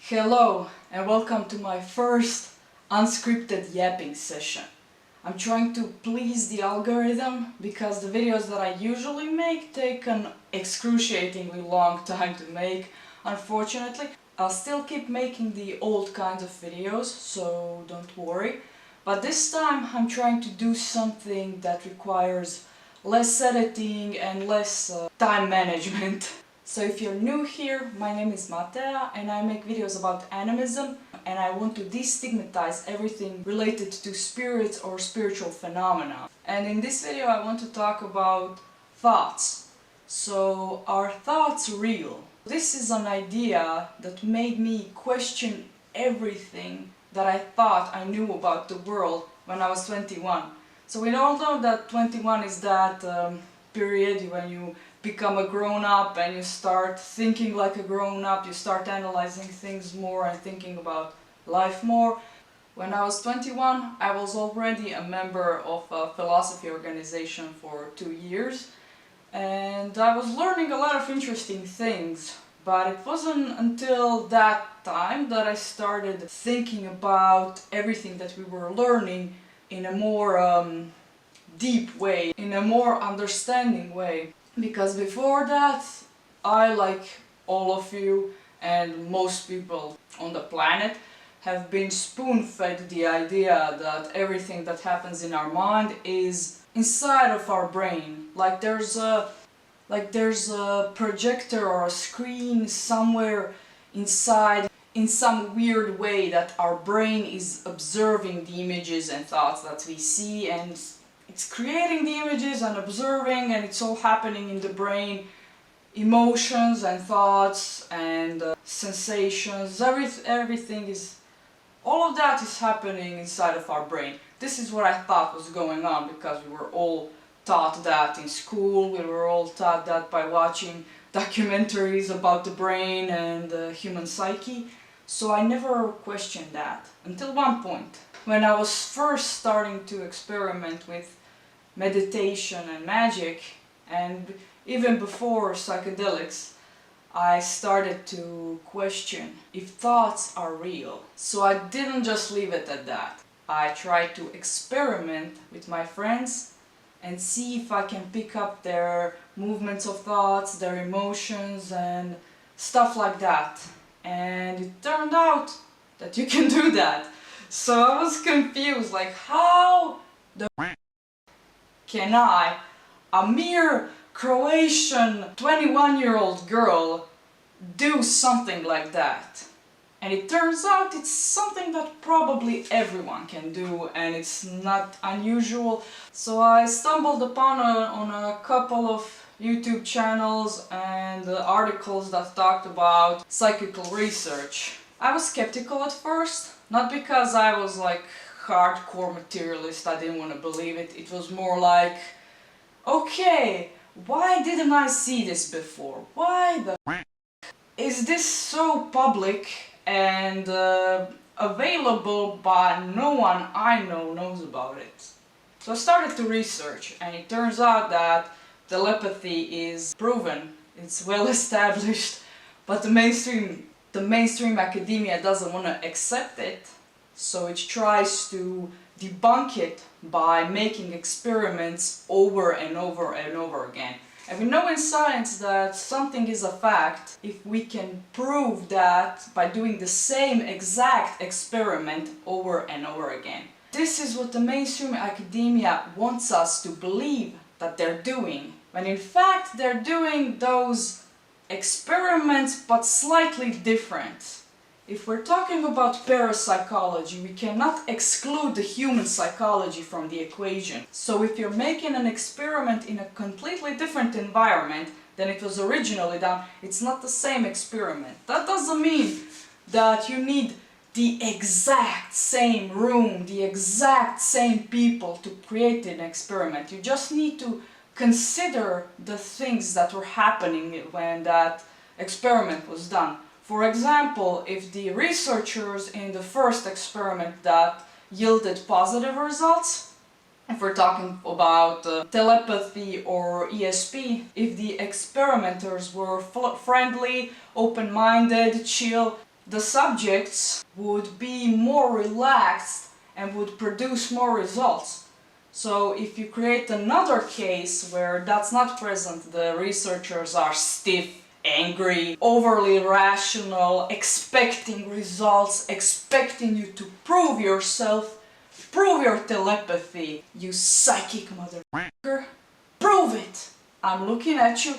Hello and welcome to my first unscripted yapping session. I'm trying to please the algorithm because the videos that I usually make take an excruciatingly long time to make, unfortunately. I'll still keep making the old kinds of videos, so don't worry. But this time I'm trying to do something that requires less editing and less time management. So if you're new here, my name is Matea and I make videos about animism, and I want to destigmatize everything related to spirits or spiritual phenomena. And in this video I want to talk about thoughts. So, are thoughts real? This is an idea that made me question everything that I thought I knew about the world when I was 21. So we all know that 21 is that period when you become a grown-up and you start thinking like a grown-up, you start analyzing things more and thinking about life more. When I was 21, I was already a member of a philosophy organization for 2 years, and I was learning a lot of interesting things, but it wasn't until that time that I started thinking about everything that we were learning in a more deep way, in a more understanding way. Because before that, I, like all of you and most people on the planet, have been spoon-fed the idea that everything that happens in our mind is inside of our brain. Like there's a projector or a screen somewhere inside, in some weird way, that our brain is observing the images and thoughts that we see, and it's creating the images and observing, and it's all happening in the brain. Emotions and thoughts and sensations, everything is, all of that is happening inside of our brain. This is what I thought was going on because we were all taught that in school, we were all taught that by watching documentaries about the brain and the human psyche. So I never questioned that until one point, when I was first starting to experiment with meditation and magic, and even before psychedelics, I started to question if thoughts are real. So I didn't just leave it at that. I tried to experiment with my friends and see if I can pick up their movements of thoughts, their emotions and stuff like that. And it turned out that you can do that. So I was confused, like, how the can I, a mere Croatian 21-year-old girl, do something like that? And it turns out it's something that probably everyone can do, and it's not unusual. So I stumbled upon on a couple of YouTube channels and articles that talked about psychical research. I was skeptical at first, not because I was like hardcore materialist, I didn't want to believe it. It was more like, okay, why didn't I see this before? Why the is this so public and available, but no one I know knows about it? So I started to research, and it turns out that telepathy is proven, it's well established, but the mainstream academia doesn't want to accept it, so it tries to debunk it by making experiments over and over and over again. And we know in science that something is a fact if we can prove that by doing the same exact experiment over and over again. This is what the mainstream academia wants us to believe that they're doing, when in fact they're doing those experiments but slightly different. If we're talking about parapsychology, we cannot exclude the human psychology from the equation. So if you're making an experiment in a completely different environment than it was originally done, it's not the same experiment. That doesn't mean that you need the exact same room, the exact same people to create an experiment. You just need to consider the things that were happening when that experiment was done. For example, if the researchers in the first experiment that yielded positive results, if we're talking about telepathy or ESP, if the experimenters were friendly, open-minded, chill, the subjects would be more relaxed and would produce more results. So if you create another case where that's not present, the researchers are stiff, angry, overly rational, expecting results, expecting you to prove yourself, prove your telepathy, you psychic motherfucker, prove it! I'm looking at you,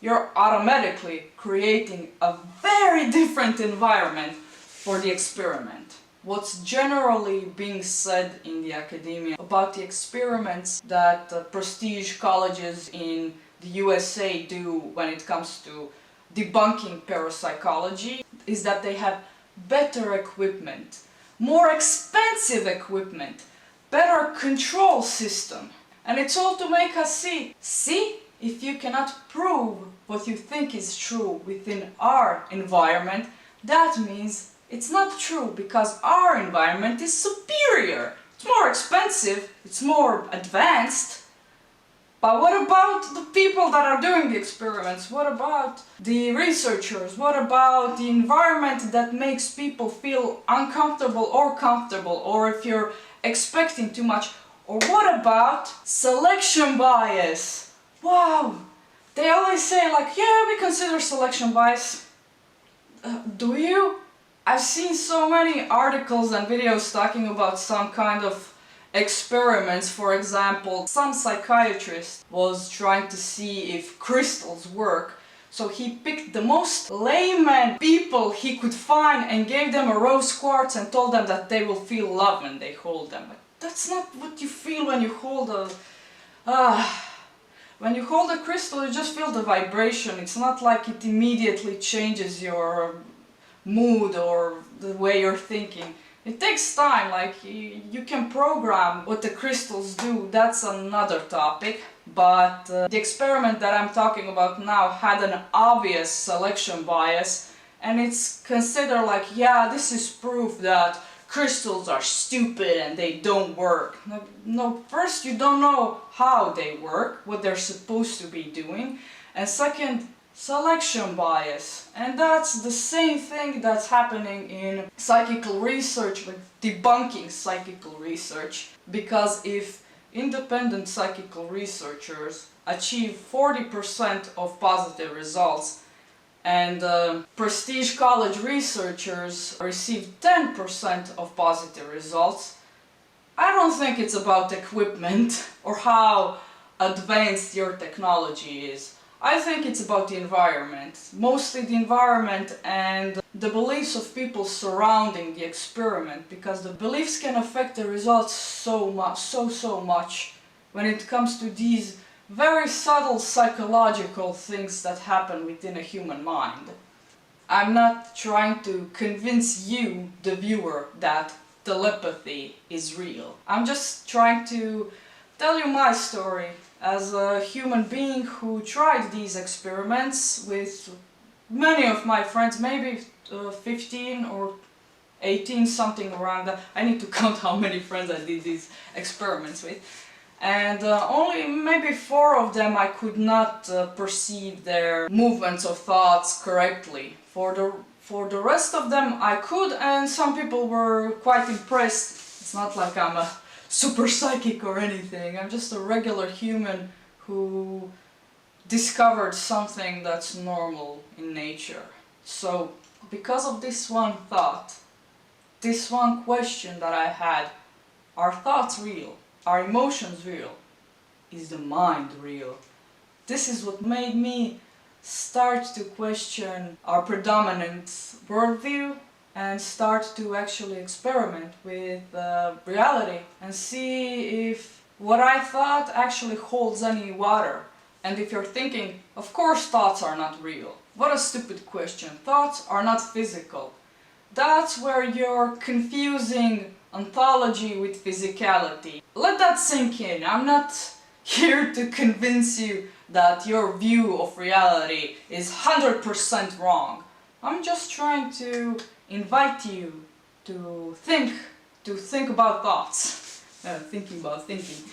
you're automatically creating a very different environment for the experiment. What's generally being said in the academia about the experiments that prestige colleges in the USA do when it comes to debunking parapsychology is that they have better equipment, more expensive equipment, better control system. And it's all to make us see, if you cannot prove what you think is true within our environment, that means it's not true because our environment is superior. It's more expensive, it's more advanced. But what about the people that are doing the experiments? What about the researchers? What about the environment that makes people feel uncomfortable or comfortable? Or if you're expecting too much? Or what about selection bias? Wow! They always say like, yeah, we consider selection bias. Do you? I've seen so many articles and videos talking about some kind of experiments. For example, some psychiatrist was trying to see if crystals work, so he picked the most layman people he could find and gave them a rose quartz and told them that they will feel love when they hold them. But that's not what you feel when you hold when you hold a crystal, you just feel the vibration. It's not like it immediately changes your mood or the way you're thinking. It takes time, like you can program what the crystals do, that's another topic. But the experiment that I'm talking about now had an obvious selection bias, and it's considered like, yeah, this is proof that crystals are stupid and they don't work. No, first you don't know how they work, what they're supposed to be doing, and second, selection bias. And that's the same thing that's happening in psychical research, like debunking psychical research. Because if independent psychical researchers achieve 40% of positive results and prestige college researchers receive 10% of positive results, I don't think it's about equipment or how advanced your technology is. I think it's about the environment, mostly the environment and the beliefs of people surrounding the experiment, because the beliefs can affect the results so much when it comes to these very subtle psychological things that happen within a human mind. I'm not trying to convince you, the viewer, that telepathy is real. I'm just trying to tell you my story as a human being who tried these experiments with many of my friends, maybe 15 or 18, something around that. I need to count how many friends I did these experiments with. And only maybe 4 of them I could not perceive their movements of thoughts correctly. For the rest of them I could, and some people were quite impressed. It's not like I'm a super psychic or anything. I'm just a regular human who discovered something that's normal in nature. So, because of this one thought, this one question that I had, are thoughts real? Are emotions real? Is the mind real? This is what made me start to question our predominant worldview and start to actually experiment with reality and see if what I thought actually holds any water. And if you're thinking, of course thoughts are not real. What a stupid question. Thoughts are not physical. That's where you're confusing ontology with physicality. Let that sink in. I'm not here to convince you that your view of reality is 100% wrong. I'm just trying to invite you to think about thoughts, thinking about thinking,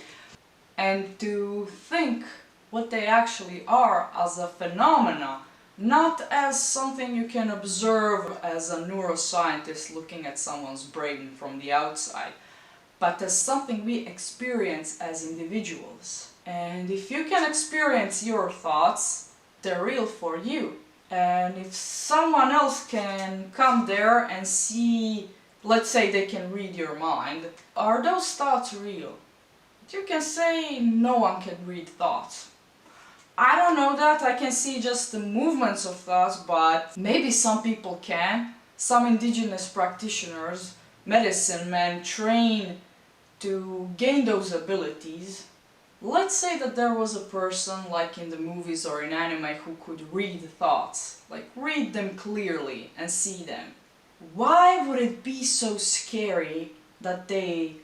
and to think what they actually are as a phenomena not as something you can observe as a neuroscientist looking at someone's brain from the outside, but as something we experience as individuals. And if you can experience your thoughts, they're real for you. And if someone else can come there and see, let's say they can read your mind, are those thoughts real? You can say no one can read thoughts. I don't know that, I can see just the movements of thoughts, but maybe some people can. Some indigenous practitioners, medicine men, train to gain those abilities. Let's say that there was a person, like in the movies or in anime, who could read thoughts, like read them clearly and see them. Why would it be so scary that they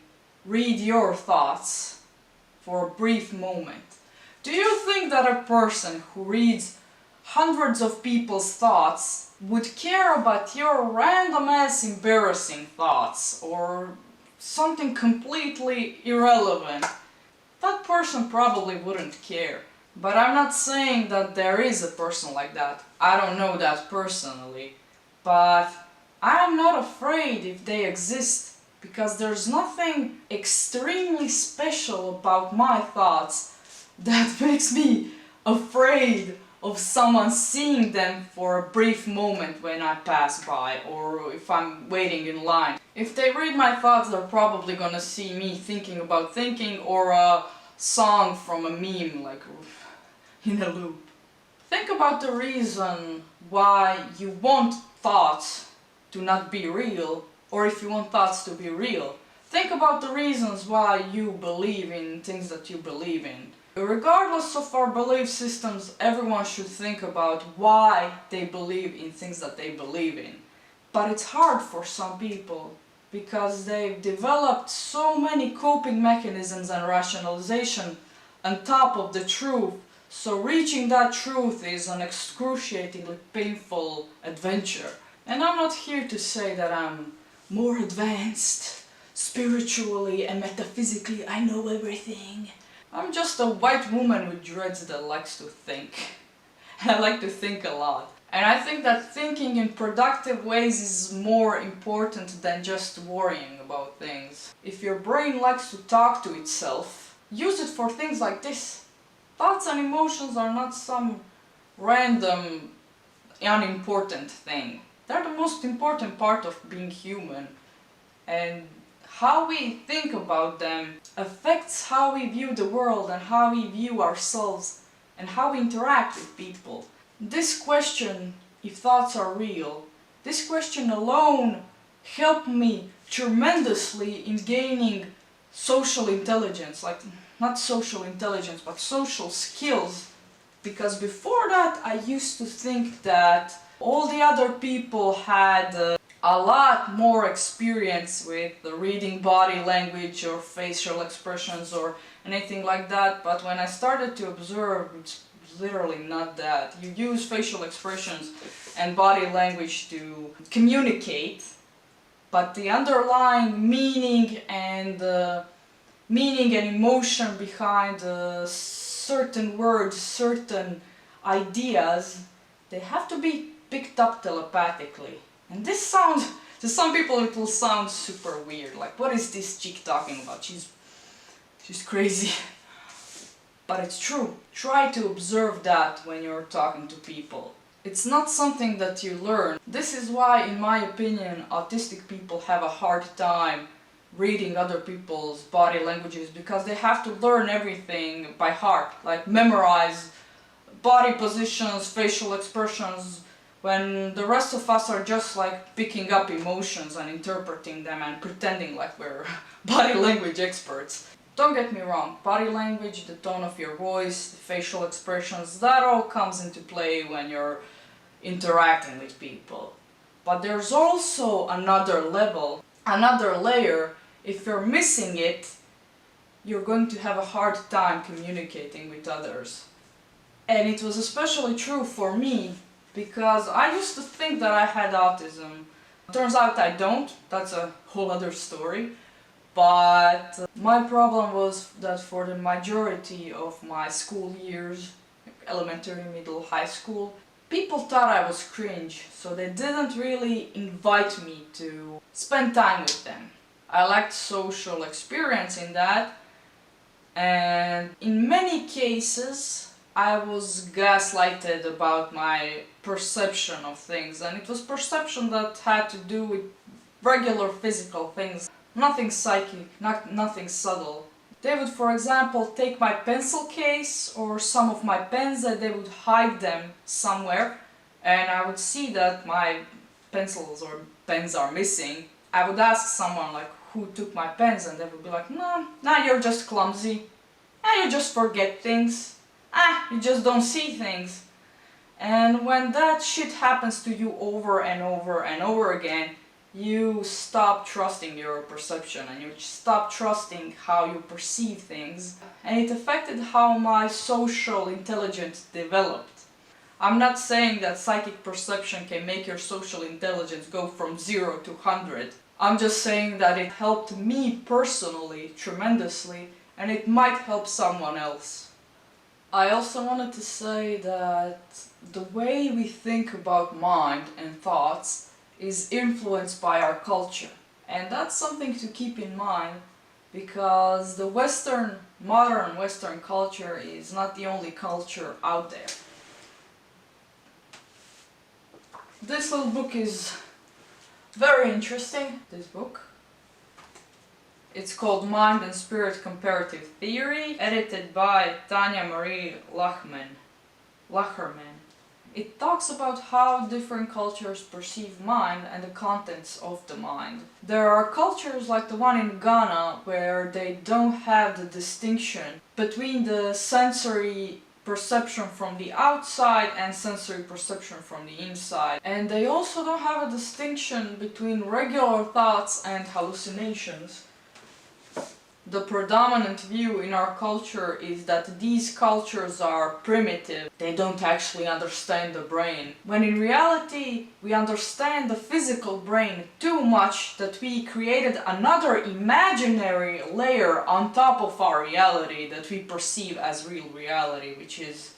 read your thoughts for a brief moment? Do you think that a person who reads hundreds of people's thoughts would care about your random ass embarrassing thoughts or something completely irrelevant? That person probably wouldn't care. But I'm not saying that there is a person like that. I don't know that personally. But I'm not afraid if they exist, because there's nothing extremely special about my thoughts that makes me afraid of someone seeing them for a brief moment when I pass by or if I'm waiting in line. If they read my thoughts, they're probably gonna see me thinking about thinking, or a song from a meme, like in a loop. Think about the reason why you want thoughts to not be real, or if you want thoughts to be real. Think about the reasons why you believe in things that you believe in. Regardless of our belief systems, everyone should think about why they believe in things that they believe in. But it's hard for some people because they've developed so many coping mechanisms and rationalization on top of the truth. So reaching that truth is an excruciatingly painful adventure. And I'm not here to say that I'm more advanced spiritually and metaphysically, I know everything. I'm just a white woman with dreads that likes to think. And I like to think a lot. And I think that thinking in productive ways is more important than just worrying about things. If your brain likes to talk to itself, use it for things like this. Thoughts and emotions are not some random, unimportant thing. They're the most important part of being human. And how we think about them affects how we view the world and how we view ourselves and how we interact with people. This question, if thoughts are real, this question alone helped me tremendously in gaining social intelligence, like not social intelligence, but social skills. Because before that, I used to think that all the other people had a lot more experience with reading body language or facial expressions or anything like that, but when I started to observe, it's literally not that. You use facial expressions and body language to communicate, but the underlying meaning and emotion behind certain words, certain ideas, they have to be picked up telepathically. And this sounds, to some people it will sound super weird, like what is this chick talking about? She's crazy. But it's true. Try to observe that when you're talking to people. It's not something that you learn. This is why, in my opinion, autistic people have a hard time reading other people's body languages, because they have to learn everything by heart, like memorize body positions, facial expressions, when the rest of us are just like picking up emotions and interpreting them and pretending like we're body language experts. Don't get me wrong, body language, the tone of your voice, the facial expressions, that all comes into play when you're interacting with people. But there's also another level, another layer. If you're missing it, you're going to have a hard time communicating with others. And it was especially true for me, because I used to think that I had autism. Turns out I don't, that's a whole other story. But my problem was that for the majority of my school years, elementary, middle, high school, People thought I was cringe, so they didn't really invite me to spend time with them. I lacked social experience in that, and in many cases I was gaslighted about my perception of things, and it was perception that had to do with regular physical things, nothing psychic, nothing subtle. They would, for example, take my pencil case or some of my pens and they would hide them somewhere, and I would see that my pencils or pens are missing. I would ask someone like who took my pens, and they would be like, no, you're just clumsy. You just forget things. You just don't see things. And when that shit happens to you over and over and over again, you stop trusting your perception and you stop trusting how you perceive things. And it affected how my social intelligence developed. I'm not saying that psychic perception can make your social intelligence go from 0 to 100. I'm just saying that it helped me personally tremendously, and it might help someone else. I also wanted to say that the way we think about mind and thoughts is influenced by our culture. And that's something to keep in mind, because the modern Western culture is not the only culture out there. This little book is very interesting, this book. It's called Mind and Spirit Comparative Theory, edited by Tanya Marie Lacherman. It talks about how different cultures perceive mind and the contents of the mind. There are cultures like the one in Ghana where they don't have the distinction between the sensory perception from the outside and sensory perception from the inside. And they also don't have a distinction between regular thoughts and hallucinations. The predominant view in our culture is that these cultures are primitive. They don't actually understand the brain. When in reality, we understand the physical brain too much that we created another imaginary layer on top of our reality that we perceive as real reality, which is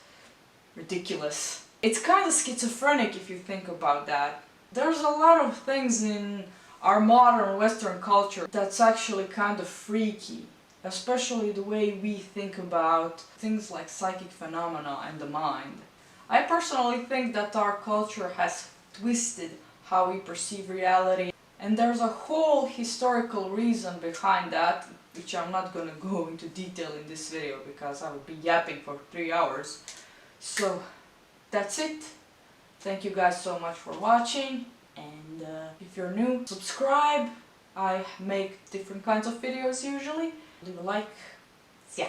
ridiculous. It's kind of schizophrenic if you think about that. There's a lot of things in our modern Western culture that's actually kind of freaky, especially the way we think about things like psychic phenomena and the mind. I personally think that our culture has twisted how we perceive reality, and there's a whole historical reason behind that, which I'm not going to go into detail in this video because I would be yapping for 3 hours. So that's it. Thank you guys so much for watching. And if you're new, subscribe. I make different kinds of videos usually. Leave a like. Yeah.